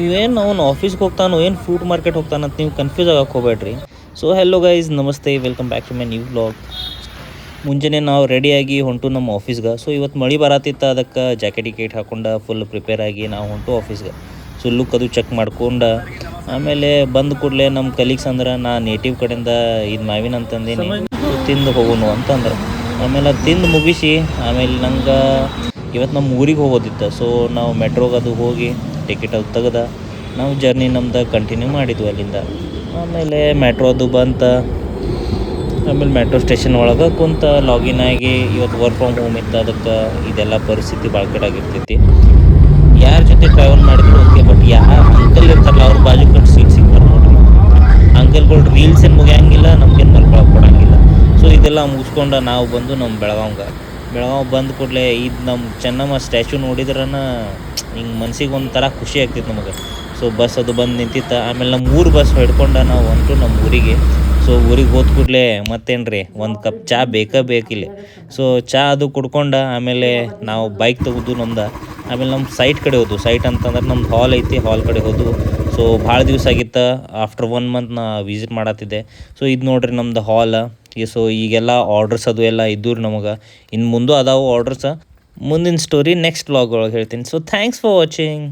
ಇವೇನು ಅವ್ನು ಆಫೀಸ್ಗೆ ಹೋಗ್ತಾನೋ ಏನು ಫುಡ್ ಮಾರ್ಕೆಟ್ ಹೋಗ್ತಾನಂತ ನೀವು ಕನ್ಫ್ಯೂಸ್ ಆಗಕ್ಕೆ ಹೋಗ್ಬೇಡ್ರಿ. ಸೊ ಹೆಲೋ ಗೈಸ್, ನಮಸ್ತೆ, welcome back to my new vlog. ಮುಂಜಾನೆ ನಾವು ರೆಡಿಯಾಗಿ ಹೊಂಟು ನಮ್ಮ ಆಫೀಸ್ಗೆ. ಸೊ ಇವತ್ತು ಮಳೆ ಬರತ್ತಿತ್ತು, ಅದಕ್ಕೆ ಜಾಕೆಟ್ ಗಿಕೆಟ್ ಹಾಕೊಂಡು ಫುಲ್ ಪ್ರಿಪೇರ್ ಆಗಿ ನಾವು ಹೊಂಟು ಆಫೀಸ್ಗೆ. ಸೊ ಲುಕ್ ಅದು ಚೆಕ್ ಮಾಡ್ಕೊಂಡು ಆಮೇಲೆ ಬಂದ ಕೂಡಲೇ ನಮ್ಮ ಕಲೀಗ್ಸ್ ಅಂದ್ರೆ ನಾ ನೇಟಿವ್ ಕಡೆಯಿಂದ ಇದು ಮಾವಿನ ಅಂತಂದೀನಿ, ತಿಂದು ಹೋಗೋನು ಅಂತಂದ್ರೆ. ಆಮೇಲೆ ಅದು ತಿಂದು ಮುಗಿಸಿ ಆಮೇಲೆ ನಂಗೆ ಇವತ್ತು ನಮ್ಮ ಊರಿಗೆ ಹೋಗೋದಿತ್ತು. ಸೊ ನಾವು ಮೆಟ್ರೋಗೆ ಅದು ಹೋಗಿ ಟಿಕೆಟ್ ಅದು ತೆಗ್ದು ನಾವು ಜರ್ನಿ ನಮ್ದು ಕಂಟಿನ್ಯೂ ಮಾಡಿದ್ವಿ ಅಲ್ಲಿಂದ. ಆಮೇಲೆ ಮೆಟ್ರೋ ಅದು ಬಂತ. ಆಮೇಲೆ ಮೆಟ್ರೋ ಸ್ಟೇಷನ್ ಒಳಗೆ ಕುಂತ ಲಾಗಿನ್ ಆಗಿ ಇವತ್ತು ವರ್ಕ್ ಫ್ರಮ್ ಹೋಮ್ ಇತ್ತು, ಅದಕ್ಕೆ ಇದೆಲ್ಲ ಪರಿಸ್ಥಿತಿ ಭಾಳ ಕೆಡಾಗಿರ್ತೈತಿ. ಯಾರ ಜೊತೆ ಟ್ರಾವೆಲ್ ಮಾಡಿದ್ರು ಓಕೆ, ಬಟ್ ಯಾರು ಅಂಕಲ್ ಇರ್ತಾರಲ್ಲ ಅವ್ರ ಬಾಜು ಕಟ್ಟು ಸೀಟ್ ಸಿಗ್ತಾರೆ ನೋಡ್ರಿ. ಅಂಕಲ್ಗಳು ರೀಲ್ಸ್ ಏನು ಮುಗಿಯಂಗಿಲ್ಲ, ನಮ್ಗೇನು ಮಲ್ಕೊಳಕ್ಕೆ ಕೊಡಂಗಿಲ್ಲ. ಸೊ ಇದೆಲ್ಲ ಮುಗಿಸ್ಕೊಂಡು ನಾವು ಬಂದು ನಮ್ಮ ಬೆಳಗಾವ್ ಬಂದ ಕೂಡಲೇ ಇದು ನಮ್ಮ ಚೆನ್ನಮ್ಮ ಸ್ಟ್ಯಾಚು ನೋಡಿದ್ರನ ಹಿಂಗೆ ಮನ್ಸಿಗೆ ಒಂಥರ ಖುಷಿ ಆಗ್ತಿತ್ತು ನಮಗೆ. ಸೊ ಬಸ್ ಅದು ಬಂದು ನಿಂತಿತ್ತು. ಆಮೇಲೆ ನಮ್ಮ ಊರು ಬಸ್ ಹಿಡ್ಕೊಂಡು ನಾವು ಹೊಂಟು ನಮ್ಮ ಊರಿಗೆ. ಸೊ ಊರಿಗೆ ಹೋದ ಕೂಡಲೇ ಮತ್ತೇನು ರೀ, ಒಂದು ಕಪ್ ಚಹಾ ಬೇಕಿಲ್ಲ. ಸೊ ಚಹಾ ಅದು ಕುಡ್ಕೊಂಡು ಆಮೇಲೆ ನಾವು ಬೈಕ್ ತೆಗೆದು ನಮ್ದು. ಆಮೇಲೆ ನಮ್ಮ ಸೈಟ್ ಕಡೆ ಹೋದ್ವು. ಸೈಟ್ ಅಂತಂದ್ರೆ ನಮ್ದು ಹಾಲ್ ಐತಿ, ಹಾಲ್ ಕಡೆ ಹೋದ್ವು. ಸೊ ಭಾಳ ದಿವಸ ಆಗಿತ್ತು, ಆಫ್ಟರ್ 1 ಮಂತ್ ನಾ ವಿಸಿಟ್ ಮಾಡತ್ತಿದ್ದೆ. ಸೊ ಇದು ನೋಡ್ರಿ ನಮ್ದು ಹಾಲ್. ಸೊ ಈಗೆಲ್ಲ ಆರ್ಡರ್ಸ್ ಅದು ಎಲ್ಲ ಇದ್ದು ರೀ ನಮಗೆ. ಇನ್ನು ಮುಂದೆ ಅದಾವು ಆರ್ಡರ್ಸ. ಮುಂದಿನ ಸ್ಟೋರಿ ನೆಕ್ಸ್ಟ್ ವ್ಲಾಗ್ ಒಳಗೆ ಹೇಳ್ತೀನಿ. So thanks for watching.